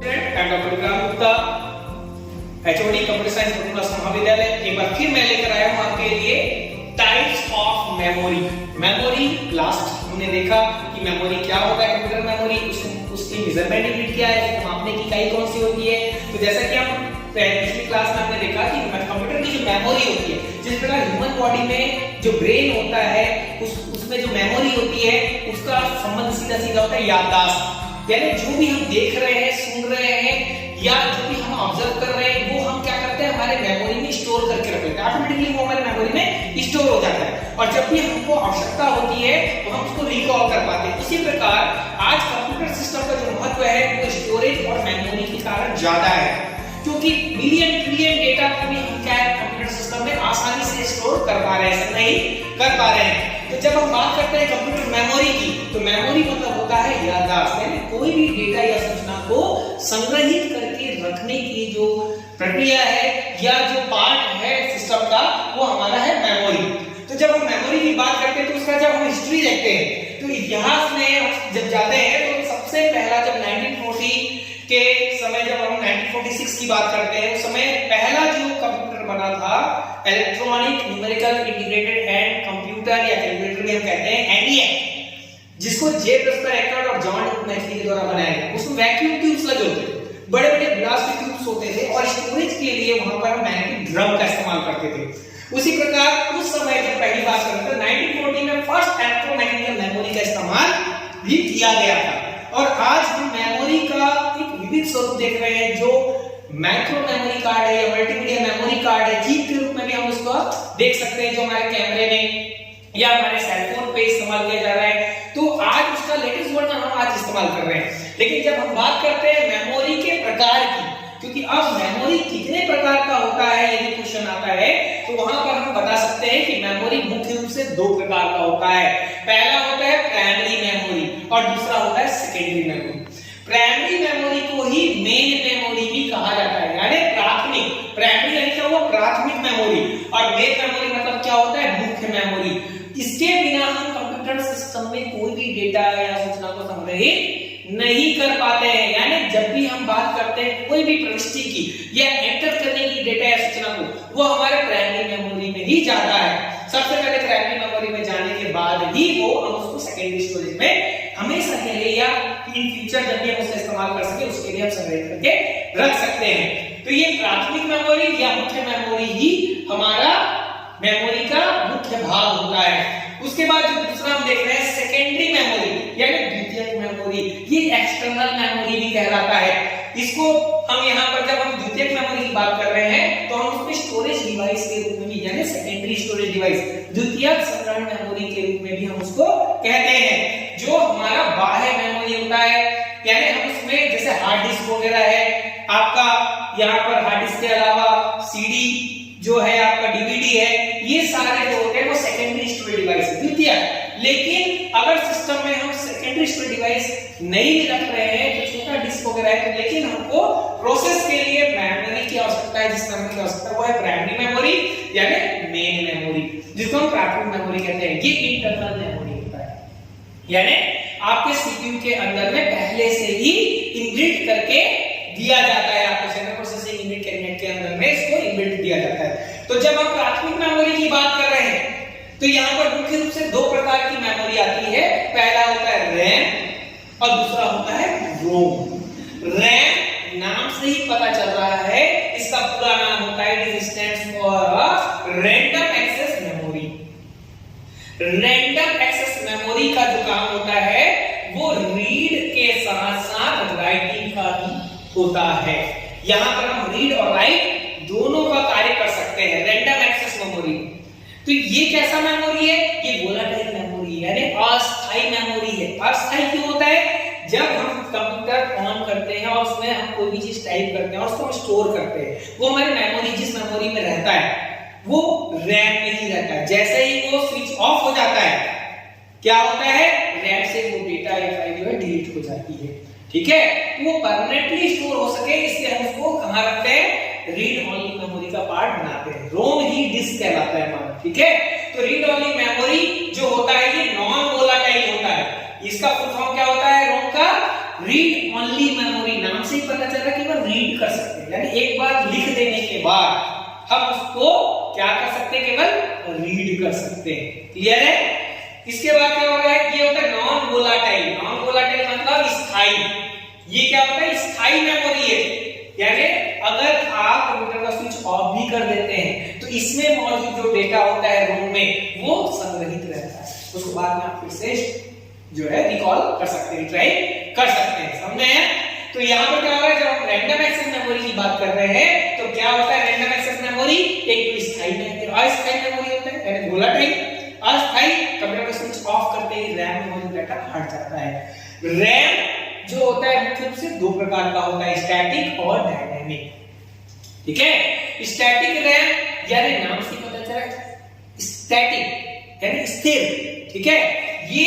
Doctor Vikrant Gupta, HOD computer science plus महाविद्यालय। एक बार फिर मैं लेकर आया हूं आपके लिए types of memory. Memory last हमने देखा कि मेमोरी क्या होता है, कंप्यूटर मेमोरी, उसकी मेजरमेंट यूनिट क्या है, उसको मापने की इकाई कौन सी होती है। तो जैसा कि हम पिछली क्लास में हमने देखा कि कंप्यूटर की जो मेमोरी होती है, जिस प्रकार ह्यूमन बॉडी में जो ब्रेन होता है उसमें जो मेमोरी होती है उसका संबंध सीधा सीधा होता है याददाश्त। यानी जो भी हम देख रहे हैं, सुन रहे हैं या जो भी हम ऑब्जर्व कर रहे हैं वो हम क्या करते हैं हमारे मेमोरी में स्टोर करके रख लेते हैं। ऑटोमेटिकली वो हमारे मेमोरी में स्टोर हो जाता है और जब भी हमको आवश्यकता होती है तो हम उसको रिकॉल कर पाते हैं। इसी प्रकार आज कंप्यूटर सिस्टम का जो महत्व है वो स्टोरेज और मेमोरी के कारण ज्यादा है, क्योंकि मिलियन ट्रिलियन डेटा को भी हम क्या है कंप्यूटर सिस्टम में आसानी से स्टोर कर पा रहे हैं, ऐसा नहीं कर पा रहे हैं। तो जब हम बात करते हैं कंप्यूटर मेमोरी की, तो मेमोरी मतलब होता है याददाश्त, यानी कोई भी डेटा या सूचना को संग्रहित करके रखने की जो प्रक्रिया है या जो पार्ट है सिस्टम का वो हमारा है मेमोरी। तो जब हम मेमोरी की बात करते हैं तो उसका जब हम हिस्ट्री देखते हैं तो इतिहास में जब जाते हैं तो सबसे पहला जब 1940 के समय जब हम 1946 की बात करते हैं उस समय पहला जो कंप्यूटर बना था electronic numerical integrated and computer या कैलकुलेटर भी हम कहते हैं ENIAC, जिसको जे प्रस्पर एक्टर और जॉन मैक्सली के द्वारा बनाया गया। उसमें वैक्यूम ट्यूब्स लगे होते थे, बड़े-बड़े ग्लास के ट्यूब्स होते थे और स्टोरेज के लिए वहां पर हम मैग्नेटिक ड्रम का इस्तेमाल करते थे। उसी प्रकार उस समय जब पहली बात करते हैं 1940 में फर्स्ट इलेक्ट्रोमैग्नेटिक मेमोरी का इस्तेमाल भी किया गया था। और आज हम मेमोरी का एक विविध स्वरूप देख रहे हैं जो माइक्रो मेमोरी कार्ड है या मल्टीमीडिया मेमोरी कार्ड है, चीप के रूप में भी हम उसको देख सकते हैं जो हमारे कैमरे में या हमारे सेलफोन पे इस्तेमाल किया जा रहा है। तो आज उसका लेटेस्ट वर्जन हम आज इस्तेमाल कर रहे हैं। लेकिन जब हम बात करते हैं मेमोरी के प्रकार की, क्योंकि अब मेमोरी कितने प्रकार का होता है यदि क्वेश्चन आता है तो वहां पर हम बता सकते हैं कि मेमोरी मुख्य रूप से दो प्रकार का होता है। पहला होता है प्राइमरी मेमोरी और दूसरा होता है सेकेंडरी मेमोरी। प्राइमरी मेमोरी को ही मेन मेमोरी भी कहा जाता है, यानी प्राथमिक। प्राइमरी यानी क्या हुआ, प्राथमिक मेमोरी, और मेन मेमोरी मतलब क्या होता है, मुख्य मेमोरी। इसके बिना हम कंप्यूटर सिस्टम में कोई भी डेटा या सूचना को संग्रहित नहीं कर पाते हैं। यानी जब भी हम बात करते हैं कोई भी प्रविष्टि की या एंटर करने की डेटा या सूचना को, वो हमारे प्राइमरी मेमोरी में ही जाता है। सबसे पहले प्राइमरी मेमोरी में जाने के बाद ही वो हम उसको सेकेंडरी स्टोरेज में हमेशा के लिए या इन फ्यूचर जब भी हम उसे इस्तेमाल कर सके उसके लिए हम संग्रहित करके रख सकते हैं। तो ये प्राथमिक मेमोरी या मुख्य मेमोरी ही हमारा मेमोरी का मुख्य भाग होता है। उसके बाद जो दूसरा हम देख रहे हैं सेकेंडरी मेमोरी यानी द्वितीयक मेमोरी, ये एक्सटर्नल मेमोरी भी कहलाता है। इसको हम यहाँ पर जब हम द्वितीयक मेमोरी की बात कर रहे हैं तो हम उसमें स्टोरेज डिवाइस के रूप में भी यानी सेकेंडरी स्टोरेज डिवाइस, द्वितीयक संग्रहण मेमोरी के रूप में भी हम उसको कहते हैं। जो हमारा बाह्य मेमोरी होता है, यानी हम उसमें जैसे हार्ड डिस्क वगैरह है आपका, यहाँ पर हार्ड डिस्क के अलावा सीडी जो है आपका डीवीडी है, ये सारे जो होते हैं वो सेकेंडरी स्टोरेज डिवाइस है, द्वितीयक। लेकिन अगर सिस्टम में हम सेकेंडरी स्टोरेज डिवाइस नहीं रख रहे हैं तो छोटा डिस्क वगैरह है, तो लेकिन हमको प्रोसेस के लिए मेमोरी की आवश्यकता है, जिस मेमोरी की आवश्यकता वो है प्राइमरी मेमोरी यानी मेन मेमोरी, जिसको हम प्राथमिक मेमोरी कहते हैं। ये इंटरनल मेमोरी होता है, यानी आपके सीपीयू के अंदर में पहले से ही इनबिल्ट करके दिया जाता है, आपको सेंट्रल प्रोसेसिंग यूनिट कैबिनेट के अंदर में इसको इनबिल्ट दिया जाता है। तो जब हम प्राथमिक मेमोरी की बात कर रहे हैं तो यहाँ पर मुख्य रूप से दो प्रकार की मेमोरी आती है। पहला होता है रैम और दूसरा होता है रोम। रैम नाम से ही पता चल रहा है, इसका पूरा नाम होता है it stands for random access memory. Random access memory का जो काम होता है वो रीड के साथ साथ राइटिंग का भी होता है। यहां पर हम रीड और राइट दोनों का कार्य कर सकते हैं, रैंडम एक्सेस मेमोरी। तो ये कैसा मेमोरी है, ये वोलेटाइल मेमोरी यानी अस्थायी मेमोरी है। अस्थायी क्यों होता है, जब हम कंप्यूटर ऑन करते हैं और उसमें हम कोई भी चीज टाइप करते हैं और उसको हम स्टोर करते हैं, वो हमारी मेमोरी जिस मेमोरी में रहता है वो रैम में ही रहता है। जैसे ही वो स्विच ऑफ हो जाता है क्या होता है, रैम से वो डेटा या फाइल जो है डिलीट हो जाती है। ठीक है, वो परमानेंटली स्टोर हो सके इसलिए हम उसको कहां रखते हैं, रीड ओनली मेमोरी का पार्ट बनाते हैं। रोम ही डिस्क कहलाता है हमारा। ठीक है, तो रीड ओनली मेमोरी जो होता है ये नॉन वोलेटाइल होता है। इसका फुल फॉर्म क्या होता है रोम का, रीड ओनली मेमोरी। नाम से ही पता चल कर सकते हैं, यानी एक बार लिख देने के बाद हम उसको क्या कर सकते हैं, केवल रीड कर सकते हैं। क्लियर है? इसके बाद क्या होगा, ये होता है नॉन वोलाटाइल। नॉन वोलाटाइल मतलब स्थायी। ये क्या होता है, स्थायी मेमोरी है, यानी अगर आप कंप्यूटर का स्विच ऑफ भी कर देते हैं तो इसमें मौजूद जो डेटा होता है रोम में वो संग्रहित रहता है, उसको बाद में आप फिर से जो है रिकॉल कर सकते हैं, ट्राई कर सकते हैं। समझे हैं? तो यहाँ पर क्या हो रहा है, जब हम रैंडम एक्सेस मेमोरी की बात कर रहे हैं तो क्या होता है, रैंडम एक्सेस मेमोरी एक तो स्थायी में अस्थायी मेमोरी होता है, यानी वोलाटाइल। अस्थायी कंप्यूटर का स्विच ऑफ करते ही रैम में मौजूद डेटा हट जाता है। रैम जो होता है मुख्य रूप से दो प्रकार का होता है, स्टैटिक और डायनामिक। ठीक है? स्टैटिक रैम यानी नाम से पता चला स्टैटिक यानी स्थिर। ठीक है? ये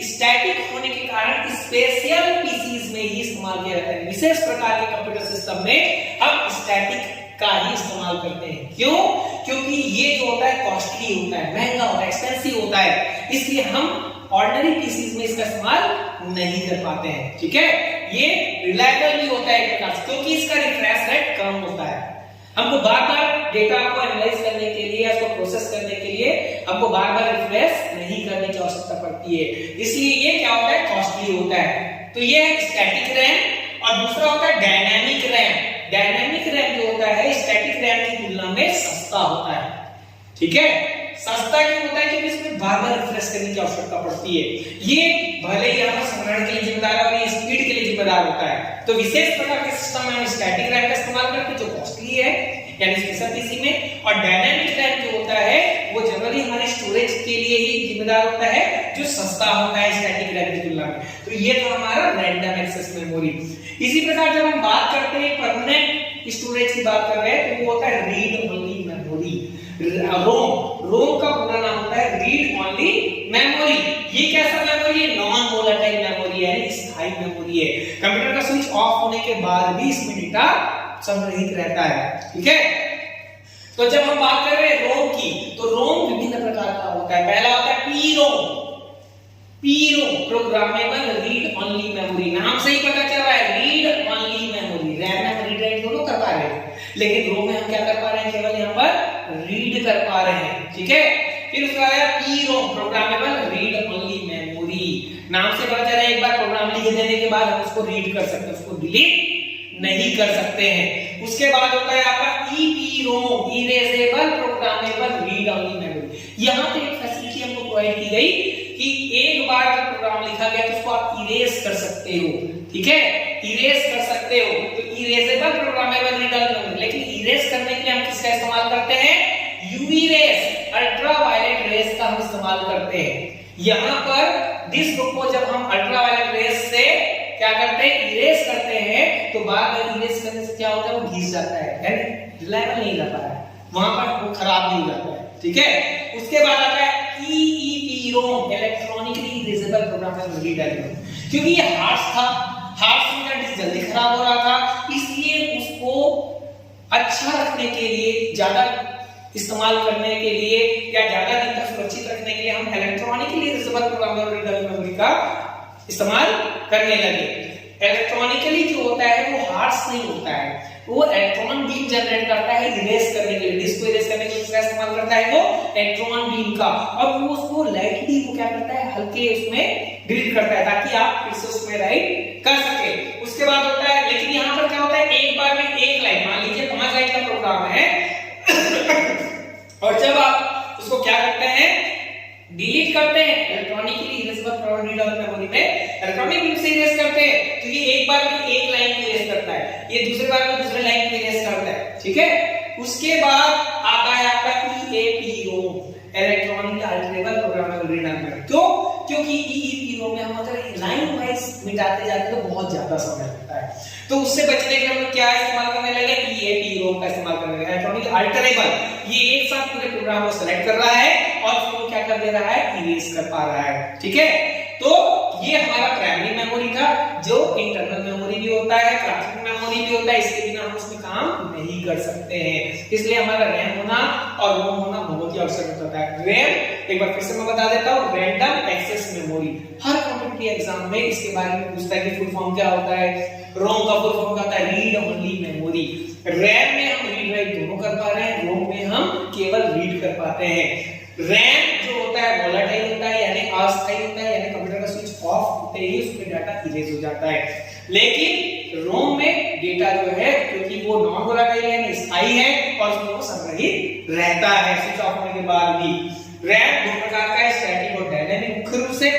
स्टैटिक होने के कारण स्पेशल पीसीज में ही इस्तेमाल किया जाता है। विशेष प्रकार के कंप्यूटर सिस्टम में हम स्टैटिक का ही इस्तेमाल करते हैं। क्यों? क्योंकि ये जो होता है कॉस्टली होता है, महंगा होता है, एक्सपेंसिव होता है, इसलिए हम ऑर्डिनरी पीसीज में इसका इस्तेमाल नहीं कर पाते हैं। ठीक है? ये रिलायबल भी होता है एक प्रकार से, क्योंकि इसका रिफ्रेश रेट कम होता है। हमको बार-बार डेटा को एनालाइज करने के लिए, उसको प्रोसेस करने के लिए हमको बार-बार रिफ्रेश नहीं करने की आवश्यकता पड़ती है, इसलिए ये क्या होता है, कॉस्टली होता है। तो ये है स्टैटिक रैम। और दूसरा होता है डायनामिक रैम। डायनामिक रैम जो होता है स्टैटिक रैम की तुलना में सस्ता होता है। ठीक है? सस्ता क्यों होता है, क्योंकि इसमें बार-बार रिफ्रेश करने की आवश्यकता पड़ती है। ये भले ही यहाँ संग्रहण के लिए जिम्मेदार है और ये स्पीड के लिए जिम्मेदार होता है। तो विशेष प्रकार के सिस्टम में हम स्टैटिक रैम का इस्तेमाल करते हैं जो कॉस्टली है, यानी स्पेशल पीसी में। और डायनामिक रैम जो होता है वो जनरली हमारे स्टोरेज के लिए ही जिम्मेदार होता है, जो सस्ता होता है स्टैटिक रैम की तुलना में। तो ये था हमारा रैंडम एक्सेस मेमोरी। इसी प्रकार जब हम बात करते हैं परमानेंट स्टोरेज की बात कर रहे हैं तो वो होता है रीड ओनली मेमोरी। रोम का पूरा नाम होता है रीड ओनली मेमोरी। ये कैसा मेमोरी है, नॉन वोलेटाइल मेमोरी है, स्थायी मेमोरी है। कंप्यूटर का स्विच ऑफ होने के बाद भी इसमें डेटा संग्रहित रहता है। ठीक है? तो जब हम बात कर रहे हैं रोम की, तो रोम विभिन्न प्रकार का होता है। पहला होता है पीरोम। पीरोम प्रोग्रामेबल रीड ओनली मेमोरी। नाम से ही पता चल रहा है रीड ओनली मेमोरी। रैम में रीड राइट दोनों कर पा रहे हैं, लेकिन रोम में हम क्या कर पा रहे हैं, केवल यहाँ पर रीड कर पा रहे हैं। ठीक है? फिर उसका आया पीरोम प्रोग्रामेबल रीड ओनली मेमोरी। नाम से पता चल रहा है एक बार प्रोग्राम लिख देने के बाद हम उसको रीड कर सकते हैं, उसको डिलीट नहीं कर सकते हैं। उसके बाद होता है आपका EPROM erasable programmable read only memory. यहाँ पे एक फैसिलिटी हमको प्रोवाइड की गई कि एक बार जब प्रोग्राम लिखा गया तो उसको आप इरेज कर सकते हो। ठीक है? इरेज कर सकते हो, तो erasable programmable read only memory. लेकिन इरेज करने के लिए हम किसका इस्तेमाल करते हैं, यूवी रेस, अल्ट्रावायलेट रेस का हम इस्तेमाल करते हैं। यहाँ पर डिस्क को जब हम अल्ट्रावायलेट रेस से क्या करते हैं, इरेज करते हैं, तो बाद में इरेज करने से क्या होता है, वो घिस जाता है, यानी रिलायबल नहीं रहता है, वहां पर वो खराब नहीं हो जाता है। ठीक है? उसके बाद आता है EEPROM electronically erasable programmable read only memory. क्योंकि ये हार्ड था, हार्ड से मेरा डिस्क जल्दी खराब हो रहा था, इसलिए उसको अच्छा रखने के लिए, ज्यादा इस्तेमाल करने के लिए या ज्यादा दिन तक सुरक्षित रखने के लिए हम electronically erasable programmable read only memory का इस्तेमाल करने लगे। इलेक्ट्रॉनिकली जो होता है वो हार्श नहीं होता है, वो इलेक्ट्रॉन बीम जनरेट करता है इरेज करने के लिए, डिस्क को इरेज करने के लिए इसका इस्तेमाल करता है वो इलेक्ट्रॉन बीम का, और वो उसको लाइटली वो क्या करता है, हल्के उसमें डिलीट करता है ताकि आप फिर से उसमें राइट कर सके। उसके बाद होता है, लेकिन यहाँ पर क्या होता है, एक बार में एक लाइन, मान लीजिए 5 लाइन का प्रोग्राम है और जब आप उसको क्या करते हैं, डिलीट करते हैं electronically erasable programmable read only memory में इलेक्ट्रॉनिक बीम से इरेज करते हैं, तो ये एक बार में एक लाइन को इरेज करता है, ये दूसरे बार में दूसरे लाइन को इरेज करता है। ठीक है? उसके बाद आता है आपका EEPROM electronically alterable programmable read only memory. क्यों? क्योंकि EEPROM में हम अगर लाइन वाइज मिटाते जाते हैं तो बहुत ज्यादा समय लगता है, तो उससे बचने के लिए हम क्या इस्तेमाल करने लगे, EEPROM का इस्तेमाल करने लगे, इलेक्ट्रॉनिकली अल्टरेबल। ये एक साथ पूरे प्रोग्राम को सेलेक्ट कर रहा है और फिर वो क्या कर दे रहा है, इरेज कर पा रहा है। ठीक है? तो ये हमारा प्राइमरी मेमोरी था, जो इंटरनल मेमोरी भी होता है, ग्राफिक मेमोरी भी होता है, इसके बिना हम उसमें काम नहीं कर सकते हैं, इसलिए हमारा रैम होना और रोम होना बहुत ही आवश्यक होता है। रैम एक बार फिर से मैं बता देता हूँ, रैंडम एक्सेस मेमोरी। हर कॉम्पिटिटिव एग्जाम में इसके बारे में पूछता है कि फुल फॉर्म क्या होता है। रोम का फुल फॉर्म क्या होता है, रीड ओनली मेमोरी। रैम में हम रीड राइट दोनों कर पा रहे हैं, रोम में हम केवल रीड कर पाते हैं। रैम जो होता है वोलेटाइल होता है, यानी अस्थायी होता है, यानी कंप्यूटर का स्विच ऑफ होते ही उसमें डाटा इरेज हो जाता है। लेकिन रोम में डेटा जो है, क्योंकि वो नॉन वोलेटाइल यानी स्थायी है और उसमें वो संग्रहित रहता है स्विच ऑफ होने के बाद भी। रैम दो प्रकार का है, स्टैटिक और डायनामिक। मुख्य रूप से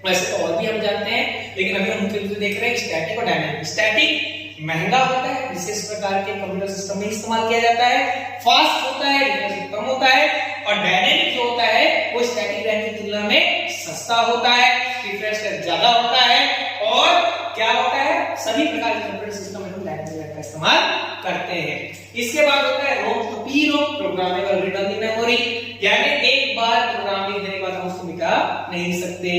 वैसे तो और भी हम जानते हैं, लेकिन अभी हम मुख्य रूप से देख रहे हैं स्टैटिक और डायनामिक। स्टैटिक महंगा होता है, विशेष प्रकार के कंप्यूटर सिस्टम में इस्तेमाल किया जाता है, फास्ट होता है, डिफरेंस कम होता है। और डायनामिक जो होता है वो स्टैटिक रैम की तुलना में सस्ता होता है, डिफरेंस ज्यादा होता है, और क्या होता है, सभी प्रकार के कंप्यूटर सिस्टम में हम डायनामिक रैम का इस्तेमाल करते हैं। इसके बाद होता है रोम, तो पीरोम, प्रोग्रामेबल रीड ओनली मेमोरी, यानी एक बार प्रोग्राम लिखने के बाद हम उसको मिटा नहीं सकते।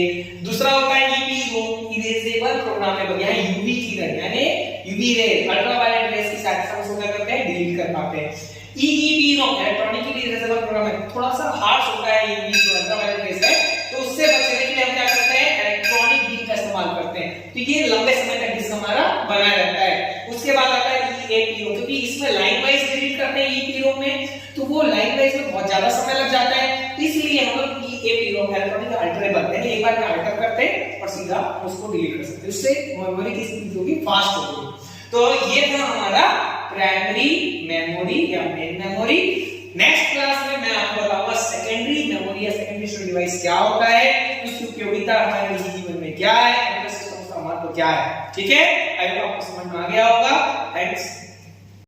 दूसरा होता है ईपीरोम, इरेजेबल प्रोग्रामेबल, यहाँ यूवी की रैम यानी यूवी रे, अल्ट्रावायलेट रेस की सहायता से हम क्या करते हैं, डिलीट कर पाते हैं। ईईपीरोम इलेक्ट्रॉनिकली इरेजेबल प्रोग्राम है, थोड़ा सा हार्श होता है ईवी जो अल्ट्रावायलेट रेस है, तो उससे बचने के लिए हम क्या करते हैं, इलेक्ट्रॉनिक बीम का इस्तेमाल करते हैं, तो ये लंबे समय तक डिस्क हमारा बना रहता है। उसके बाद आता है ईएपीरोम, क्योंकि इसमें लाइन वाइज डिलीट करते हैं ईपीरोम में, तो वो लाइन वाइज में बहुत ज्यादा समय लग जाता है, तो इसलिए हम लोग ईएपीरोम इलेक्ट्रॉनिक अल्टरेबल यानी एक बार में अल्टर करते हैं और सीधा उसको डिलीट कर सकते हैं, उससे मेमोरी की स्पीड जो भी फास्ट होगी। तो ये था हमारा प्राइमरी मेमोरी या मेन मेमोरी। नेक्स्ट क्लास में मैं आपको बताऊंगा सेकेंडरी मेमोरी या सेकेंडरी स्टोरेज डिवाइस क्या होता है, उसकी उपयोगिता हमारे निजी जीवन में क्या है, कंप्यूटर सिस्टम का महत्व क्या है। ठीक है, आई होप आपको समझ में आ गया होगा। थैंक्स।